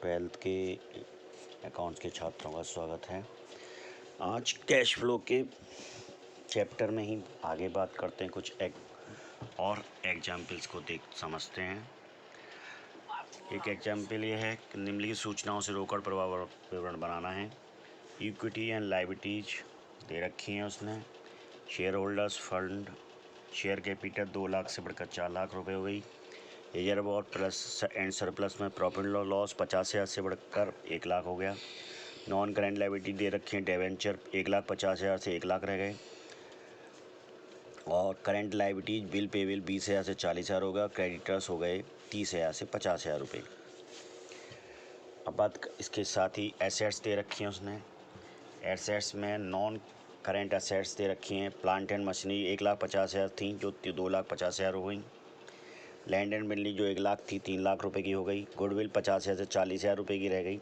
Twelfth के accounts के छात्रों का स्वागत है। आज कैश फ्लो के चैप्टर में ही आगे बात करते हैं। कुछ और एग्जाम्पल्स को समझते हैं। एक एग्जाम्पल ये है कि निम्नलिखित सूचनाओं से रोकड़ प्रवाह विवरण बनाना है। इक्विटी एंड लायबिलिटीज दे रखी हैं उसने। Share holders fund share capital 2 lakh से बढ़कर 4 लाख रुपए हो गई। रिजर्व और प्लस एंड सरप्लस में प्रॉफिट लॉस 50,000 से बढ़कर 1 लाख हो गया। नॉन करेंट लायबिलिटी दे रखी है। डिवेंचर 1,50,000 से 1 लाख रह गए। और करेंट लायबिलिटीज बिल पेबिल 20,000 से 40,000 होगा। क्रेडिटर्स हो गए 30,000 से 50,000 रुपये। अब बात इसके साथ ही एसेट्स दे रखी हैं उसने। एसेट्स में नॉन करेंट एसेट्स दे रखी हैं। प्लांट एंड मशीनरी 1,50,000 थी जो 2,50,000 हो गई। लैंड एंड बिल्डिंग जो 1 लाख थी 3 लाख रुपए की हो गई। गुडविल 50,000 से 40,000 रुपये की रह गई।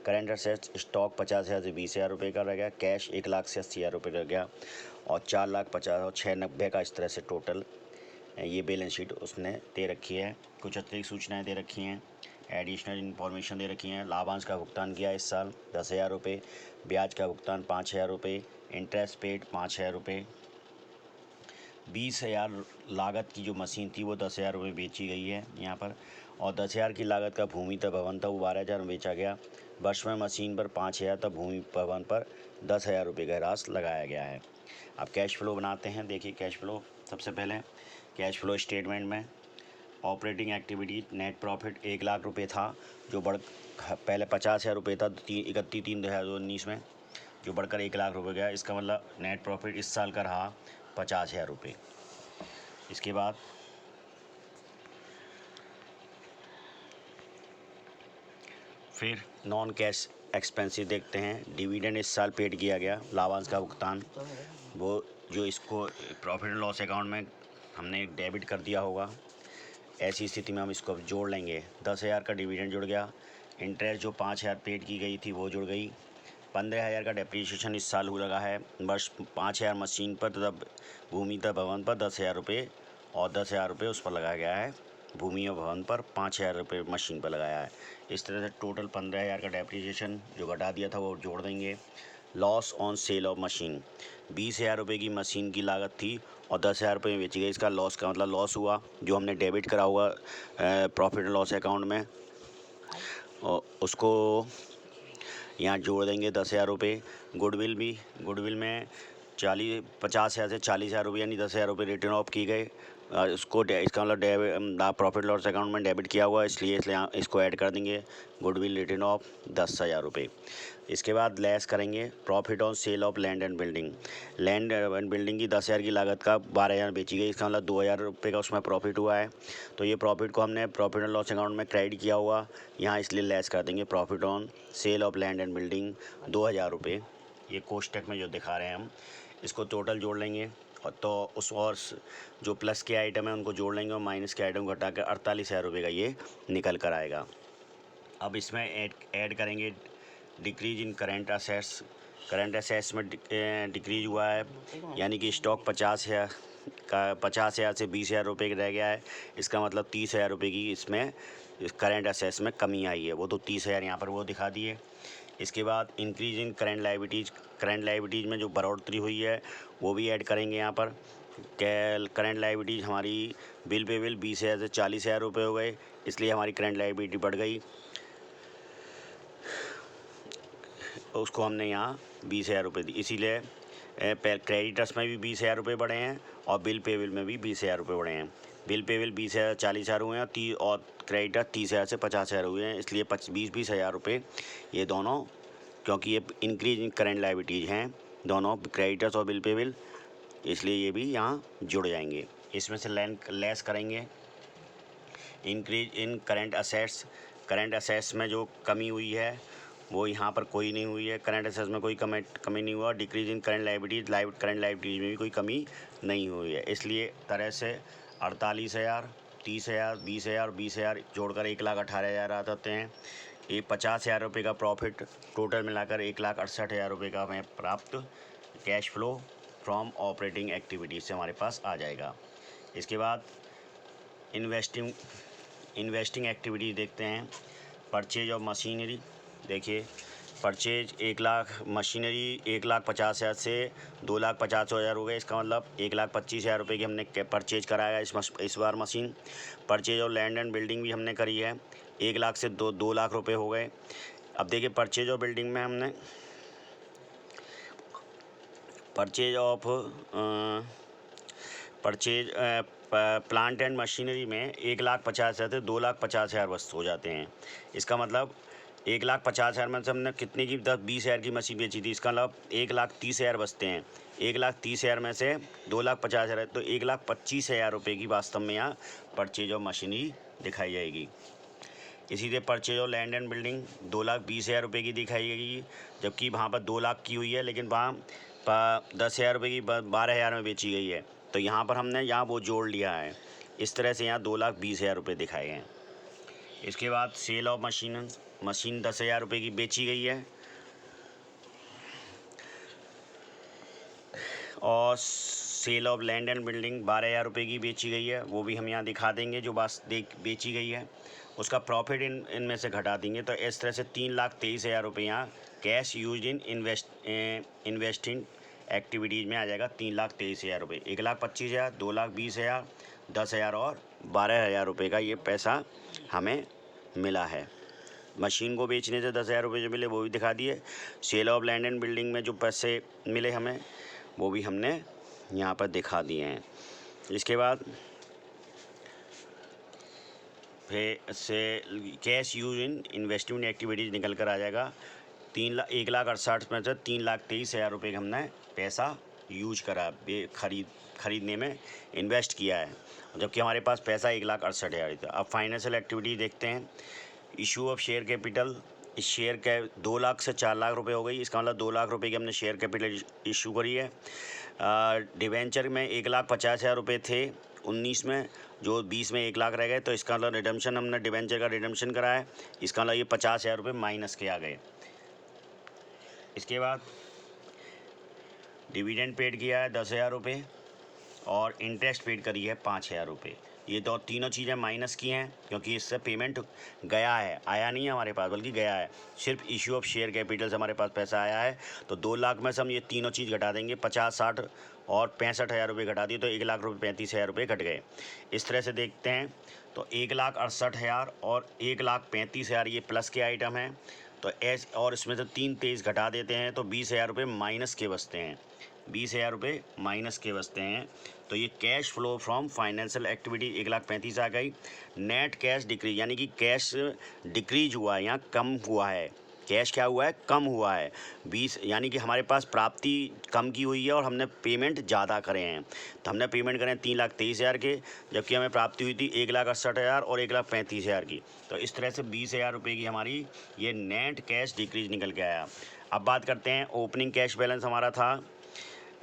करेंट असेट्स स्टॉक 50,000 से 20,000 रुपये का रह गया। कैश 1 लाख से 80,000 रुपये रह गया। और 4,50,000 और 690 का इस तरह से टोटल ये बैलेंस शीट उसने दे रखी है। कुछ अतिरिक्त सूचनाएँ दे रखी हैं। एडिशनल इन्फॉर्मेशन दे रखी हैं। लाभांश का भुगतान किया इस साल 10,000 रुपये। ब्याज का भुगतान 5,000 रुपये। इंटरेस्ट पेड 5,000 रुपये। 20,000 लागत की जो मशीन थी वो 10,000 रुपये बेची गई है यहाँ पर। और 10,000 की लागत का भूमि तक भवन था वो 12,000 में बेचा गया। वर्ष में मशीन पर 5,000 तक भूमि भवन पर 10,000 रुपये का ह्रास लगाया गया है। अब कैश फ्लो बनाते हैं। देखिए कैश फ्लो सबसे पहले कैश फ्लो स्टेटमेंट में operating activity net profit 1 lakh रुपये था जो पहले 50,000 रुपये था 31/3/2019 में, जो बढ़कर 1 लाख रुपये गया। इसका मतलब नेट प्रॉफिट इस साल का रहा 50,000 रुपये। इसके बाद फिर नॉन कैश एक्सपेंसिव देखते हैं। डिविडेंड इस साल पेड किया गया। लाभांश का भुगतान वो जो इसको प्रॉफिट एंड लॉस अकाउंट में हमने डेबिट कर दिया होगा। ऐसी स्थिति में हम इसको जोड़ लेंगे। 10,000 का डिविडेंड जुड़ गया। इंटरेस्ट जो 5,000 पेड की गई थी वो जुड़ गई। 15,000 का डेप्रीशिएशन इस साल लगा है वर्ष। 5,000 मशीन पर तथा भूमि तथा भवन पर 10,000 रुपये और 10,000 रुपये उस पर लगाया गया है। भूमि और भवन पर 5,000 रुपये मशीन पर लगाया है। इस तरह से टोटल 15,000 का डेप्रीशिएशन जो घटा दिया था वो जोड़ देंगे। Loss on sale of machine 20,000 रुपये की मशीन की लागत थी और 10,000 रुपये में बेची गई। इसका लॉस का मतलब लॉस हुआ जो हमने डेबिट करा हुआ प्रॉफिट एंड लॉस अकाउंट में, और उसको यहाँ जोड़ देंगे 10,000 रुपये। गुडविल में 50,000 से 40,000 रुपये यानी 10,000 रुपये रिटर्न ऑफ की गए। इसका मतलब प्रॉफिट लॉस अकाउंट में डेबिट किया हुआ है इसलिए इसको ऐड कर देंगे। गुडविल रिटर्न ऑफ 10,000 रुपये। इसके बाद लेस करेंगे profit on sale of land and building. Land and building की 10,000 की लागत का 12,000 बेची गई। इसका मतलब 2,000 रुपये का उसमें प्रॉफिट हुआ है। तो ये प्रॉफिट को हमने प्रॉफिट एंड लॉस अकाउंट में क्रेडिट किया हुआ यहाँ, इसलिए लेस कर देंगे। Profit on sale of land and building 2,000 रुपये। ये कोष्टक में जो दिखा रहे हैं हम इसको टोटल जोड़ लेंगे। और तो उस और जो प्लस के आइटम है उनको जोड़ लेंगे और माइनस के आइटम घटा कर 48,000 रुपये का ये निकल कर आएगा। अब इसमें ऐड करेंगे decrease in current assets. Current assets में डिक्रीज हुआ है यानी कि स्टॉक 50,000 से 20,000 रुपये रह गया है। इसका मतलब 30,000 रुपये की इसमें करेंट असेट्स में कमी आई है। वो तो 30,000 यहाँ पर वो दिखा दिए। इसके बाद इंक्रीज इन करेंट लायबिलिटीज़ में जो बढ़ोतरी हुई है वो भी ऐड करेंगे यहाँ पर। करेंट लायबिलिटीज़ हमारी बिल पेबल 20,000 से 40,000 रुपये हो गए, इसलिए हमारी करेंट लायबिलिटी बढ़ गई। उसको हमने यहाँ 20,000 रुपये दी, इसीलिए क्रेडिटर्स में भी 20,000 रुपये बढ़े हैं और बिल पेबल में भी 20,000 रुपये बढ़े हैं। बिल पेबल 20,000 40,000 हुए हैं और क्रेडिटर 30,000 से 50,000 हुए हैं, इसलिए 20,000 रुपये ये दोनों, क्योंकि ये इंक्रीज इन करेंट लायबिलिटीज़ हैं दोनों क्रेडिटर्स और बिल पेबल, इसलिए ये भी यहाँ जुड़ जाएंगे। इसमें से लेस करेंगे इंक्रीज इन करेंट असेट्स में जो कमी हुई है वो यहाँ पर कोई नहीं हुई है। करंट असेट्स में कोई कमी नहीं हुआ। डिक्रीज इन करंट लायबिलिटीज़ में भी कोई कमी नहीं हुई है, इसलिए तरह से 48,000 30,000 20,000 20,000 जोड़कर 1,18,000 आ जाते हैं। ये 50,000 रुपये का प्रॉफिट टोटल मिलाकर 1,68,000 रुपये का हमें प्राप्त cash flow from operating activities से हमारे पास आ जाएगा। इसके बाद इन्वेस्टिंग एक्टिविटीज़ देखते हैं। परचेज ऑफ मशीनरी देखिए, परचेज 1 लाख, मशीनरी 1,50,000 से 2,50,000 हो गए। इसका मतलब 1,25,000 रुपये की हमने परचेज कराया इस बार machine. Purchase of land and building भी हमने करी है, 1 लाख से 2 लाख रुपये हो गए। अब देखिए परचेज ऑफ बिल्डिंग में हमने परचेज प्लांट एंड मशीनरी में 1,50,000 से 2,50,000 वस्तु हो जाते हैं। इसका मतलब 1,50,000 में से हमने कितने की 20,000 की मशीन बेची थी। इसका मतलब 1,30,000 बचते हैं। 1,30,000 में से 2,50,000 है तो 1,25,000 रुपये की वास्तव में यहाँ परचेज ऑफ मशीनरी दिखाई जाएगी। इसी तरह purchase of land and building 2,20,000 रुपये की दिखाई गई, जबकि वहाँ पर 2 लाख की हुई है, लेकिन वहाँ 10,000 रुपये की 12,000 में बेची गई है। तो यहाँ पर हमने वो जोड़ लिया है। इस तरह से यहाँ 2,20,000 रुपये दिखाए हैं। इसके बाद सेल ऑफ मशीन 10,000 रुपये की बेची गई है, और sale of land and building 12,000 रुपये की बेची गई है। वो भी हम यहाँ दिखा देंगे जो बेची गई है, उसका प्रॉफिट इनमें से घटा देंगे। तो इस तरह से 3,23,000 रुपये यहाँ cash use in investing activities में आ जाएगा। 3,23,000 रुपये, 1,25,000, 2,20,000, 10,000 और 12,000 रुपये का ये पैसा हमें मिला है। मशीन को बेचने से 10,000 रुपये जो मिले वो भी दिखा दिए। Sale of land and building में जो पैसे मिले हमें वो भी हमने यहाँ पर दिखा दिए हैं। इसके बाद फिर से cash use in investment activities निकल कर आ जाएगा। 1,68,000 में से 3,23,000 रुपये का हमने पैसा यूज करा, खरीदने में इन्वेस्ट किया है, जबकि हमारे पास पैसा 1,68,000 था। अब फाइनेंशियल एक्टिविटी देखते हैं। इशू ऑफ शेयर कैपिटल, इस शेयर के 2 लाख से 4 लाख रुपए हो गई। इसका मतलब 2 लाख रुपए की हमने शेयर कैपिटल इशू करी है। डिवेंचर में 1,50,000 रुपये थे 19 में, जो 20 में 1 लाख रह गए। तो इसका मतलब रिडम्पशन, हमने डिवेंचर का रिडम्पशन करा है। इसका मतलब ये 50,000 रुपये माइनस के आ गए। इसके बाद डिविडेंड पेड किया है 10,000 रुपये, और इंटरेस्ट पेड करी है 5,000 रुपये। ये तो तीनों चीज़ें माइनस की हैं, क्योंकि इससे पेमेंट गया है, आया नहीं है हमारे पास, बल्कि गया है। सिर्फ इशू ऑफ शेयर कैपिटल से हमारे पास पैसा आया है। तो 2 लाख में से हम ये तीनों चीज़ घटा देंगे, 50, 60 और 65,000 रुपये घटा दिए, तो 1,35,000 रुपये घट गए। इस तरह से देखते हैं तो 1,68,000 और 1,35,000 ये प्लस के आइटम हैं। तो और इसमें से 3,23 घटा देते हैं तो 20,000 रुपये माइनस के बचते हैं। 20,000 रुपये माइनस के बचते हैं। तो ये cash flow from financial activity 1,35,000 आ गई। नेट कैश डिक्रीज, यानी कि कैश डिक्रीज हुआ है, यहाँ कम हुआ है। कैश क्या हुआ है? कम हुआ है। 20, यानी कि हमारे पास प्राप्ति कम की हुई है और हमने पेमेंट ज़्यादा करे हैं। तो हमने पेमेंट करें 3,23,000 के, जबकि हमें प्राप्ति हुई थी 1,68,000 और 1,35,000 की। तो इस तरह से 20,000 रुपये की हमारी ये नेट कैश डिक्रीज निकल के आया। अब बात करते हैं ओपनिंग कैश बैलेंस हमारा था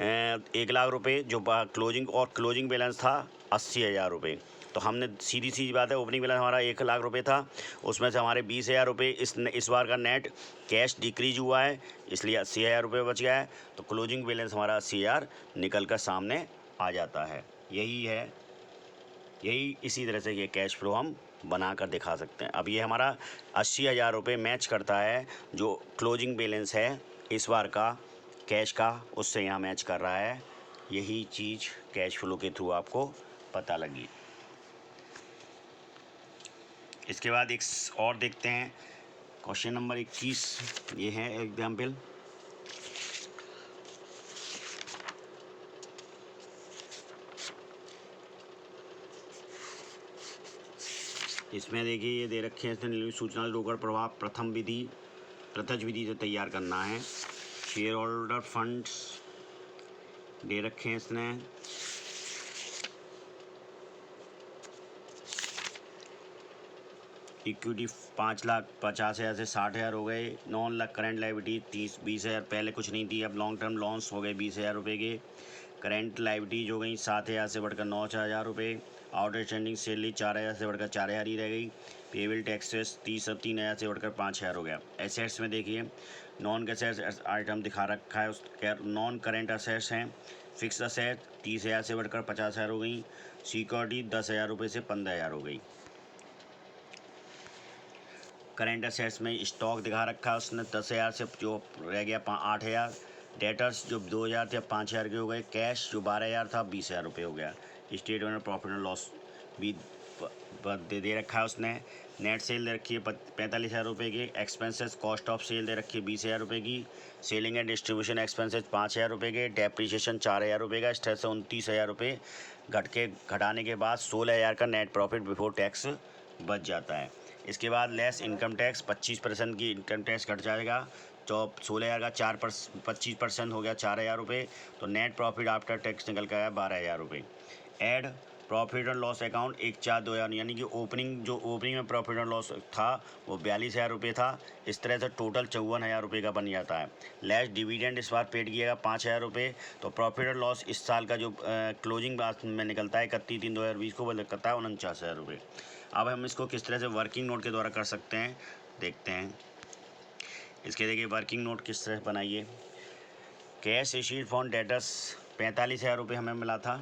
1 लाख रुपये, जो क्लोजिंग बैलेंस था 80,000 रुपये। तो हमने सीधी सी बात है, ओपनिंग बैलेंस हमारा 1 लाख रुपये था, उसमें से हमारे 20,000 रुपये इस बार का नेट कैश डिक्रीज हुआ है, इसलिए 80,000 रुपये बच गया है। तो क्लोजिंग बैलेंस हमारा 80,000 निकल कर सामने आ जाता है। यही इसी तरह से ये कैश फ्लो हम बना कर दिखा सकते हैं। अब ये हमारा 80,000 रुपये मैच करता है जो क्लोजिंग बैलेंस है इस बार का कैश का, उससे यहाँ मैच कर रहा है। यही चीज़ कैश फ्लो के थ्रू आपको पता लगी। इसके बाद एक और देखते हैं, क्वेश्चन नंबर 21, ये है एग्जाम्पल। इसमें देखिए ये दे रखे हैं, इसमें निम्नलिखित सूचना रोकड़ प्रभाव प्रत्यक्ष विधि से तैयार करना है। शेयर होल्डर फंड्स दे रखे हैं इसने। इक्विटी 5,50,000 से 60,000 हो गए। नॉन करेंट लायबिलिटी 20,000 पहले कुछ नहीं थी, अब लॉन्ग टर्म लोन्स हो गए 20,000 रुपये के। करेंट लायबिलिटीज हो गई 7,000 से बढ़कर 9,000 रुपये। आउटस्टैंडिंग सैलरी 4,000 से बढ़कर 4,000 ही रह गई। पेबल टैक्सेस 3,000 से बढ़कर 5,000 हो गया। एसेट्स में देखिए नॉन एसेट्स आइटम दिखा रखा है, उस नॉन करेंट असेट्स हैं। फिक्स असेट 30,000 से बढ़कर 50,000 हो गई। सिक्योरिटी 10,000 रुपये से 15,000 हो गई। करेंट असेट्स में स्टॉक दिखा रखा है उसने 10,000 से जो रह गया 8,000। डेटर्स जो 2,000 थे 5,000 के हो गए। कैश जो 12,000 था 20,000 रुपये हो गया। Statement of profit and loss भी दे रखा है उसने। नेट सेल दे रखी है 45,000 रुपये की। एक्सपेंसेस कॉस्ट ऑफ सेल दे रखी है 20,000 रुपये की। सेलिंग एंड डिस्ट्रीब्यूशन एक्सपेंसेस 5,000 रुपये के। डेप्रीशिएशन 4,000 रुपये का। स्ट्रेस 29,000 रुपये घटाने के बाद 16,000 का नेट प्रॉफिट बिफोर टैक्स बच जाता है। इसके बाद लेस इनकम टैक्स 25% की इनकम टैक्स घट जाएगा। तो 16,000 का 25% हो गया 4,000 रुपये। तो नेट प्रॉफिट आफ्टर टैक्स निकल के आया 12,000 रुपये। Add profit and loss account 1/4/2000 यानी कि ओपनिंग में प्रॉफिट एंड लॉस था वो 42,000 रुपये था। इस तरह से टोटल 54,000 रुपये का बन जाता है। लेस डिविडेंड इस बार पेड किएगा 5,000 रुपये। तो प्रॉफिट एंड लॉस इस साल का जो क्लोजिंग में निकलता है 31/3/2020 को वो निकलता है 49,000 रुपये। अब हम इसको किस तरह से वर्किंग नोट के द्वारा कर सकते हैं देखते हैं। इसके देखिए वर्किंग नोट किस तरह बनाइए। कैश रिसीट फ्रॉम डेटर्स 45,000 रुपये हमें मिला था,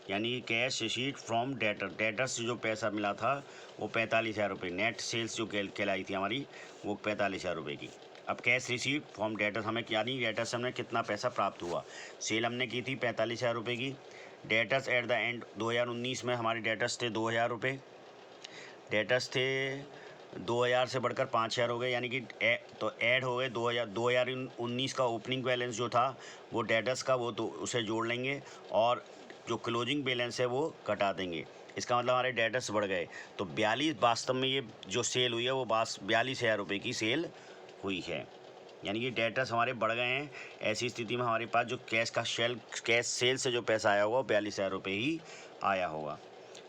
यानी कैश रिसीट फ्रॉम डेटर्स से जो पैसा मिला था वो 45,000 रुपये। नेट सेल्स जो कहलाई थी हमारी वो 45,000 रुपये की। अब कैश रिसीट फ्रॉम डेटर्स हमें यानी डेटर्स से हमें कितना पैसा प्राप्त हुआ। सेल हमने की थी 45,000 रुपये की। डेटर्स एट द एंड 2019 में हमारे डेटर्स थे 2,000 रुपये। डेटर्स थे 2,000 से बढ़कर 5,000 हो गए, यानी कि तो ऐड हो गए 2019 का ओपनिंग बैलेंस जो था वो डेटर्स का वो तो उसे जोड़ लेंगे और जो क्लोजिंग बैलेंस है वो घटा देंगे। इसका मतलब हमारे डेटर्स बढ़ गए। तो 42 वास्तव में ये जो सेल हुई है वो 42,000 रुपये की सेल हुई है, यानी कि डेटर्स हमारे बढ़ गए हैं। ऐसी स्थिति में हमारे पास जो कैश सेल से जो पैसा आया होगा वो 42,000 रुपये ही आया होगा।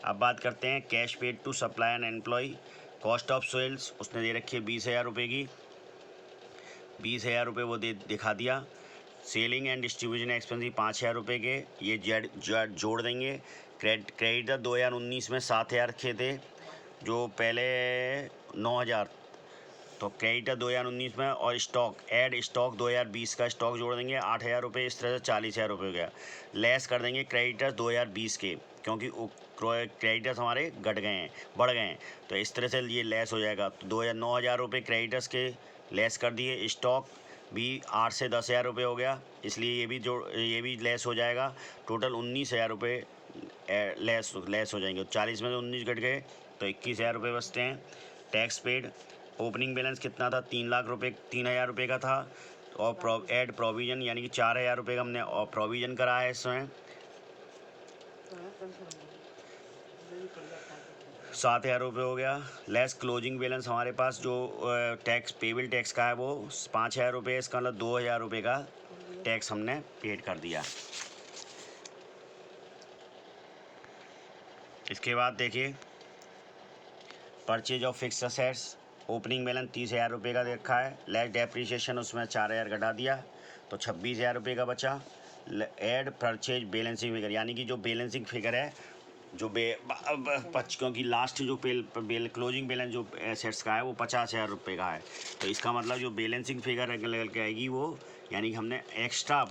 अब बात करते हैं cash paid to supply and employ. Cost of sales उसने दे रखी है 20,000 रुपये की। 20,000 रुपये वो दिखा दिया। सेलिंग एंड डिस्ट्रीब्यूशन एक्सपेंस 5,000 रुपये के ये जोड़ देंगे। क्रेडिटर 2019 में 7,000 रखे थे जो पहले 9,000। तो क्रेडिटर 2019 में और स्टॉक 2020 का स्टॉक जोड़ देंगे 8,000 रुपये। इस तरह से 40,000 रुपये हो गया। लेस कर देंगे क्रेडिटर्स 2020 के, क्योंकि क्रेडिटर्स हमारे बढ़ गए हैं। तो इस तरह से ये लेस हो जाएगा। तो 9,000 रुपये क्रेडिटर्स के लेस कर दिए। स्टॉक भी 8 से 10,000 रुपये हो गया, इसलिए ये भी लेस हो जाएगा। टोटल 19,000 रुपये लेस हो जाएंगे। 40 में से 19 घट गए तो 21,000 रुपये बचते हैं। टैक्स पेड ओपनिंग बैलेंस कितना था 3,00,000 रुपये का था। और एड प्रोविज़न यानी कि 4,000 रुपये का हमने और प्रोविज़न करा है इसमें। 7,000 रुपये हो गया। लेस क्लोजिंग बैलेंस हमारे पास जो पेबल टैक्स का है वो 5,000 रुपये। इसका मतलब 2,000 रुपये का टैक्स हमने पेड कर दिया। इसके बाद देखिए purchase of fix assets opening balance 30,000 रुपये का रखा है। लेस डेप्रीशिएशन उसमें 4,000 घटा दिया तो 26,000 रुपये का बचा। एड परचेज बैलेंसिंग फिगर यानी कि जो बैलेंसिंग फिगर है जो क्योंकि लास्ट जो क्लोजिंग बैलेंस जो एसेट्स का है वो 50,000 रुपये का है। तो इसका मतलब जो बैलेंसिंग फिगर निकल के आएगी वो यानी कि हमने एक्स्ट्रा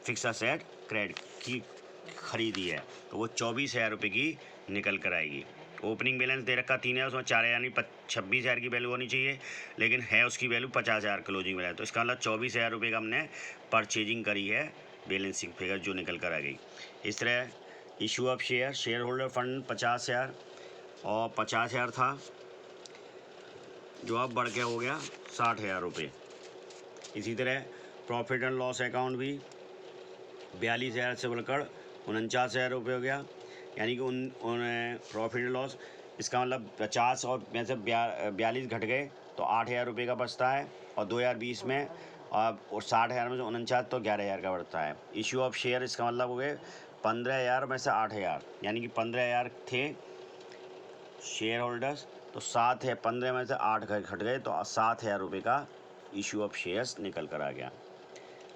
फिक्स असेट क्रेडिट की खरीदी है तो वो 24,000 रुपये की निकल कर आएगी। ओपनिंग बैलेंस दे रखा 3,000 उसमें 4,000 यानी 26,000 की वैल्यू होनी चाहिए, लेकिन है उसकी वैल्यू 50,000 क्लोजिंग बैलेंस। तो इसका मतलब 24,000 रुपये का हमने परचेजिंग करी है, बैलेंसिंग फिगर जो निकल कर आ गई। इस तरह issue of share holder fund 50,000 और 50,000 था जो अब बढ़ के हो गया 60,000 रुपये। इसी तरह प्रॉफिट एंड लॉस अकाउंट भी 42,000 से बढ़कर 49,000 रुपये हो गया, यानी कि उन प्रॉफिट एंड लॉस इसका मतलब 50 और में से 42 घट गए तो 8,000 रुपये का बचता है। और 2020 में और 60,000 में से 49 तो 11,000 का बढ़ता है। इशू ऑफ शेयर इसका मतलब हो गए 15,000 में से 8,000, यानी कि 15,000 थे शेयर होल्डर्स तो 15 में से 8 घट गए तो 7,000 रुपये का इशू ऑफ शेयर्स निकल कर आ गया।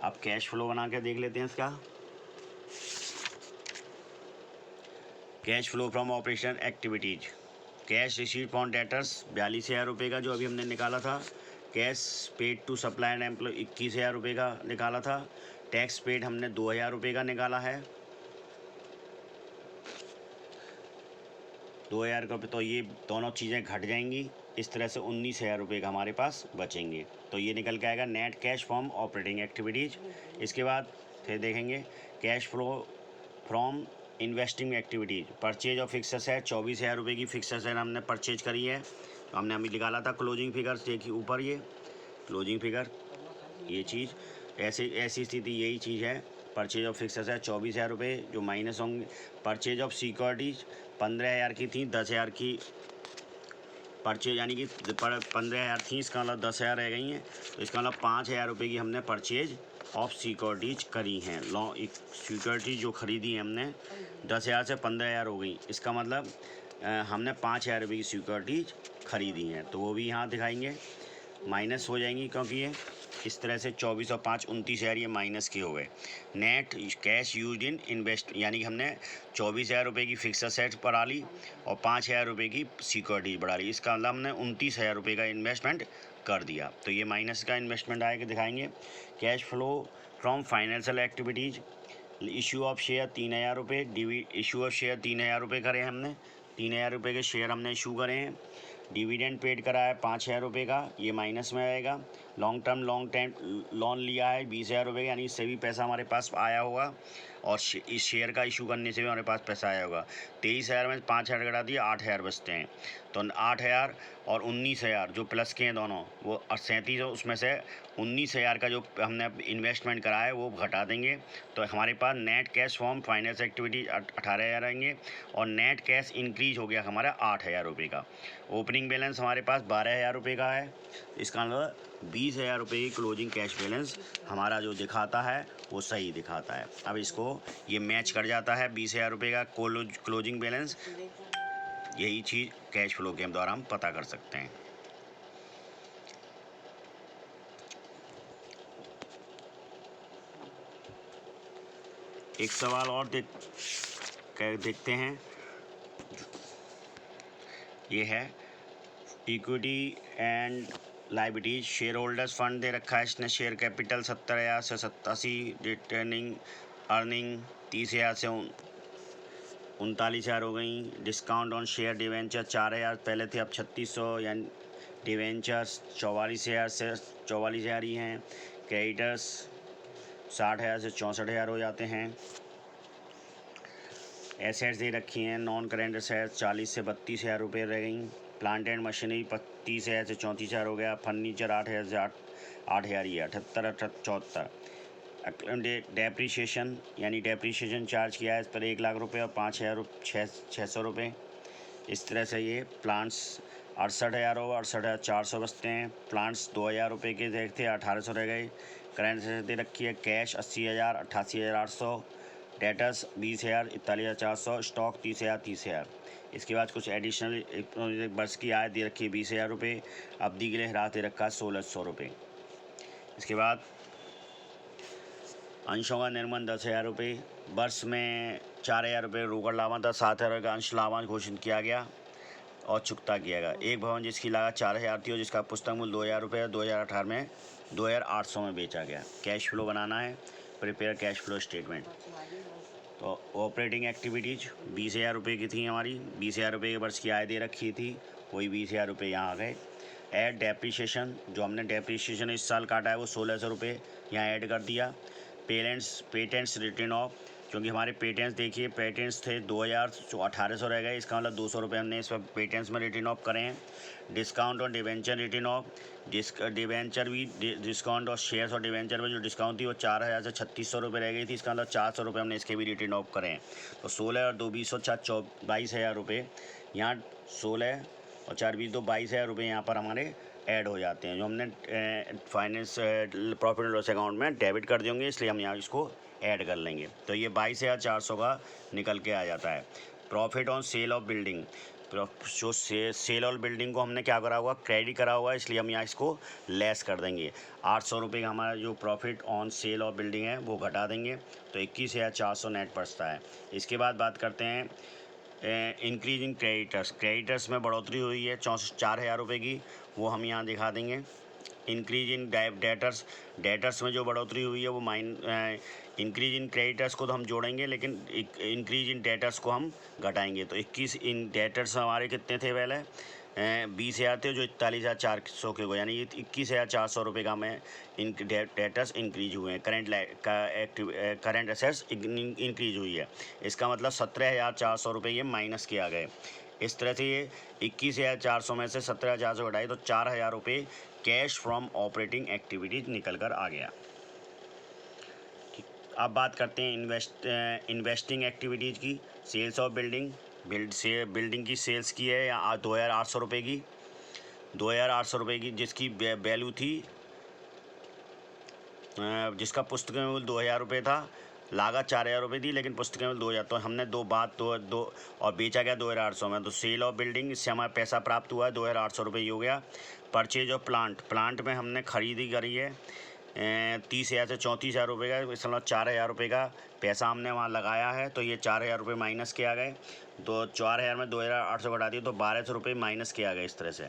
अब कैश फ्लो बना के देख लेते हैं इसका। Cash flow from operation activities. Cash receipt from debtors 42,000 रुपये का जो अभी हमने निकाला था। Cash paid to supply and employ 21,000 रुपये का निकाला था। टैक्स पेड हमने 2,000 रुपये का निकाला है। 2,000 रुपये, तो ये दोनों चीज़ें घट जाएंगी। इस तरह से 19,000 रुपये का हमारे पास बचेंगे। तो ये निकल के आएगा net cash from operating activities. इसके बाद फिर देखेंगे cash flow from investing activities. Purchase of fix asset, 24,000 रुपये की फिक्स एसेट हमने परचेज करी है। तो हमने अभी निकाला था क्लोजिंग फिगर, देखिए ऊपर ये क्लोजिंग फिगर, ये चीज़ ऐसी स्थिति यही चीज़ है। परचेज ऑफ फिक्स एसेट 24,000 रुपये जो माइनस होंगे। परचेज ऑफ सिक्योरिटीज़ 15,000 की थी, 10,000 की परचेज, यानी कि 15,000 थी, इसका मतलब 10,000 रह गई हैं। तो इसका मतलब 5,000 रुपये की हमने परचेज ऑफ सिक्योरिटीज करी हैं। एक सिक्योरिटी जो ख़रीदी है हमने 10,000 से 15,000 हो गई, इसका मतलब हमने 5,000 रुपये की सिक्योरिटीज खरीदी हैं। तो वो भी यहाँ दिखाएंगे, माइनस हो जाएंगी, क्योंकि ये इस तरह से 24 और 5 29,000 ये माइनस के हो गए। Net cash use in invest, यानी कि हमने 24,000 रुपये की फिक्स एसेट्स बढ़ा ली और 5,000 रुपये की सिक्योरिटीज बढ़ा ली। इसका मतलब हमने 29,000 रुपये का इन्वेस्टमेंट कर दिया। तो ये माइनस का इन्वेस्टमेंट आएगा, दिखाएंगे। Cash flow from financial activities, issue of share 3,000 रुपये, इशू ऑफ शेयर 3,000 रुपये करे हमने, 3,000 रुपये के शेयर हमने इशू करे हैं। डिविडेंड पेड करा है 5,000 रुपये का, ये माइनस में आएगा। लॉन्ग टाइम लोन लिया है 20,000 रुपये का, यानी इससे भी पैसा हमारे पास आया होगा, और इस शेयर का इशू करने से भी हमारे पास पैसा आया होगा। 23,000 में 5,000 घटा दिया, 8,000 बचते हैं। तो 8,000 और 19,000 जो प्लस के हैं दोनों, वो 37, उसमें से 19,000 का जो हमने इन्वेस्टमेंट करा है वो घटा देंगे। तो हमारे पास net cash from finance activity 18,000 आएंगे, और नेट कैश इंक्रीज हो गया हमारा 8,000 रुपये का। ओपनिंग बैलेंस हमारे पास 12,000 रुपये का है। इसका मतलब 20,000 रुपये की क्लोजिंग कैश बैलेंस हमारा जो दिखाता है वो सही दिखाता है। अब इसको ये मैच कर जाता है 20,000 रुपये का क्लोजिंग बैलेंस। यही चीज़ कैश फ्लो के द्वारा हम पता कर सकते हैं। एक सवाल और देखते हैं, ये है equity and liabilities. Shareholders fund दे रखा है इसने, शेयर कैपिटल 70,000 से 87, रिटर्निंग अर्निंग 30,000 से 39,000 हो गई। डिस्काउंट ऑन शेयर डिवेंचर 4,000 पहले थे, अब 3600, यानी डिवेंचर्स 44,000 से 44,000 ही हैं। क्रेडिटर्स 60,000 से 64,000 हो जाते हैं। एसेट्स दे रखी हैं, नॉन करेंट एसेट्स 40 से 32,000 रुपये रह गई। प्लांट एंड मशीनरी 30,000 से 34,000 हो गया। फर्नीचर 8,000 से 8,000 ही है, 78 74। डेप्रीशिएशन, यानी डेप्रीशिएशन चार्ज किया है इस पर 1,00,000 रुपये और 5,000 600 रुपये। इस तरह से ये प्लांट्स 68,000 होगा, 68,400 बचते हैं। प्लांट्स 2,000 रुपये के थे, 1,800 रह गए। करेंट एसेट दे रखी है, कैश 80,000, 88,800। डेटर्स 20,000, 41,400। स्टॉक 30,000, 30,000। इसके बाद कुछ एडिशनल वर्ष की आय दे रखी है 20,000 रुपये। अवधि के लिए ह्रास दे रखा है 1,600 रुपये। इसके बाद अंशों का निर्माण 10,000 रुपये। वर्ष में 4,000 रुपये रोकड़ लाभांश था, 7,000 का अंश लाभांश घोषित किया गया और चुकता किया गया। एक भवन जिसकी लागत 4,000 थी और जिसका पुस्तक मूल्य 2,000 रुपये 2018 में 2,800 में बेचा गया। कैश फ्लो बनाना है, प्रिपेयर कैश फ्लो स्टेटमेंट। तो ऑपरेटिंग एक्टिविटीज़ 20,000 रुपये की थी हमारी, 20,000 रुपये के वर्ष की आय दे रखी थी, वही 20,000 रुपये यहाँ आ गए। ऐड डेप्रीशिएशन, जो हमने डेप्रीशिएशन इस साल काटा है वो 1,600 रुपये यहाँ ऐड कर दिया। पेटेंट्स रिटर्न ऑफ, क्योंकि हमारे पेटेंट्स देखिए, पेटेंट्स थे 2,000 तो 1,800 रह गए, इसका मतलब 200 रुपये हमने इस पर पेटेंट्स में रिटर्न ऑफ करें हैं। डिस्काउंट और डिवेंचर रिटर्न ऑफ, डिवेंचर भी डिस्काउंट और शेयर्स और डिवेंचर में जो डिस्काउंट थी वो 4,000 से 3,600 रुपये रह गई थी, इसका मतलब 400 रुपये हमने इसके भी रिटर्न ऑफ करें। तो 16 और 2 20 और 4 22,000 रुपये यहाँ, 16 और 4 20 2 22,000 रुपये यहाँ पर हमारे ऐड हो जाते हैं, जो हमने finance profit and loss account में डेबिट कर देंगे, इसलिए हम यहाँ इसको ऐड कर लेंगे। तो ये 22,400 का निकल के आ जाता है। Profit on sale of building, जो सेल ऑफ बिल्डिंग को हमने क्या करा हुआ, क्रेडिट करा हुआ है, इसलिए हम यहाँ इसको लेस कर देंगे। 800 रुपये का हमारा जो profit on sale of building है वो घटा देंगे, तो 21,400 नेट बचता है। इसके बाद बात करते हैं इंक्रीज इन क्रेडिटर्स। क्रेडिटर्स में बढ़ोतरी हुई है 4,000 रुपये की, वो हम यहाँ दिखा देंगे। इंक्रीज इन डेटर्स में जो बढ़ोतरी हुई है वो इंक्रीज इन क्रेडिटर्स को तो हम जोड़ेंगे, लेकिन इंक्रीज इन डेटर्स को हम घटाएंगे। तो 21 इन डेटर्स हमारे कितने थे पहले, 20,000 थे, जो 41,400 के हो, यानी 21,400 रुपये का हमें डेटर्स इंक्रीज हुए हैं। करंट एसेट्स इंक्रीज हुई है, इसका मतलब 17,400 रुपये ये माइनस किया गए। इस तरह से ये 21,400 में से 17,400 घटाए तो 4,000 रुपये कैश फ्रॉम ऑपरेटिंग एक्टिविटीज निकल कर आ गया। अब बात करते हैं इन्वेस्टिंग एक्टिविटीज़ की। सेल्स ऑफ बिल्डिंग की सेल्स की है 2,800 रुपये की, 2,800 रुपये की, जिसकी वैल्यू थी, जिसका पुस्तक में मूल्य 2,000 रुपये था, लागत 4,000 रुपये थी, लेकिन पुस्तक में 2,000, तो हमने दो और बेचा गया 2,800 में। तो सेल ऑफ बिल्डिंग, इससे हमारा पैसा प्राप्त हुआ है 2,800 रुपये ही हो गया। परचेज ऑफ प्लांट में हमने खरीदी करी है 30,000 से 34,000 रुपये का, इसका मतलब 4,000 रुपये का पैसा हमने वहाँ लगाया है, तो ये 4,000 रुपये माइनस किया गए। तो 4,000 में 2,800 घटा दिए तो 1,200 रुपये माइनस किया गया। इस तरह से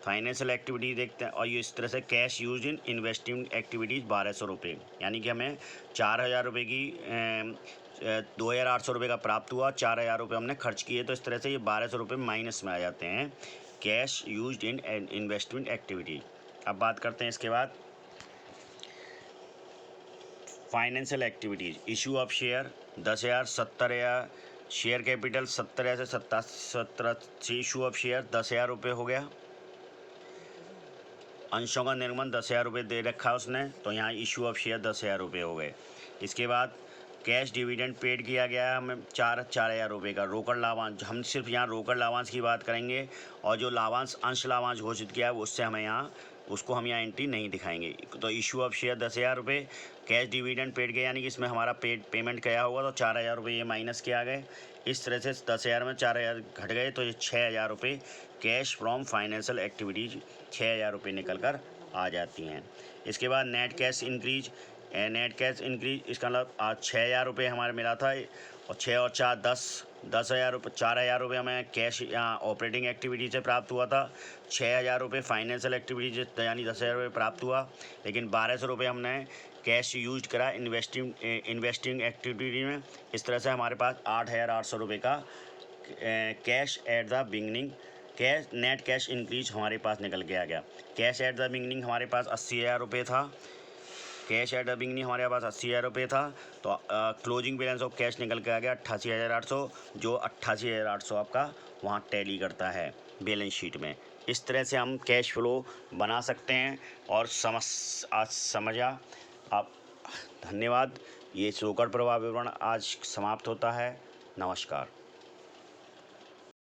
फाइनेंशियल एक्टिविटी देखते हैं, और ये इस तरह से cash use in investing activities 1,200 रुपये, यानी कि हमें 4,000 रुपये की 2,800 रुपये का प्राप्त हुआ, 4,000 रुपये हमने खर्च किए, तो इस तरह से ये 1,200 रुपये माइनस में आ जाते हैं cash use in investment activity. अब बात करते हैं इसके बाद financial activities. Issue of share 10,000, 70,000 share capital 70,000 से 17 इशू ऑफ शेयर 10,000 रुपये हो गया। अंशों का निर्गमन 10,000 रुपये दे रखा है उसने, तो यहाँ इशू ऑफ शेयर 10,000 रुपये हो गए। इसके बाद कैश डिविडेंड पेड किया गया है हमें 4,000 रुपये का। रोकड़ लाभांश, हम सिर्फ यहाँ रोकड़ लाभांश की बात करेंगे, और जो लाभांश अंश लाभांश घोषित किया है उससे हमें उसको हम यहाँ एंट्री नहीं दिखाएंगे। तो इशू ऑफ शेयर 10,000 रुपये, कैश डिविडेंड पेड गया, यानी कि इसमें हमारा पेमेंट गया होगा, तो 4,000 रुपये ये माइनस किया गए। इस तरह से 10,000 में 4,000 घट गए, तो ये 6,000 रुपये कैश फ्रॉम फाइनेंशियल एक्टिविटीज 6,000 रुपये निकल कर आ जाती हैं। इसके बाद नेट कैश इंक्रीज, इसका मतलब आज 6,000 रुपये हमारे मिला था, और 6 और 4 10,000 रुपये, 4,000 रुपये हमें कैश यहाँ ऑपरेटिंग एक्टिविटी से प्राप्त हुआ था, 6,000 रुपये फाइनेंशियल एक्टिविटी से, यानी 10,000 रुपये प्राप्त हुआ, लेकिन 1,200 रुपये हमने कैश यूज करा इन्वेस्टिंग एक्टिविटी में। इस तरह से हमारे पास 8,800 रुपये का cash at the beginning net cash increase हमारे पास निकल के आ गया। कैश एट द बिगनिंग हमारे पास 80,000 रुपये था, कैश एट द बिगनिंग हमारे पास 80,000 रुपये था, तो क्लोजिंग बैलेंस ऑफ कैश निकल के आ गया 88,800, जो 88,800 आपका वहाँ टैली करता है बैलेंस शीट में। इस तरह से हम कैश फ्लो बना सकते हैं, और समझा आप। धन्यवाद। ये रोकड़ प्रवाह विवरण आज समाप्त होता है। नमस्कार।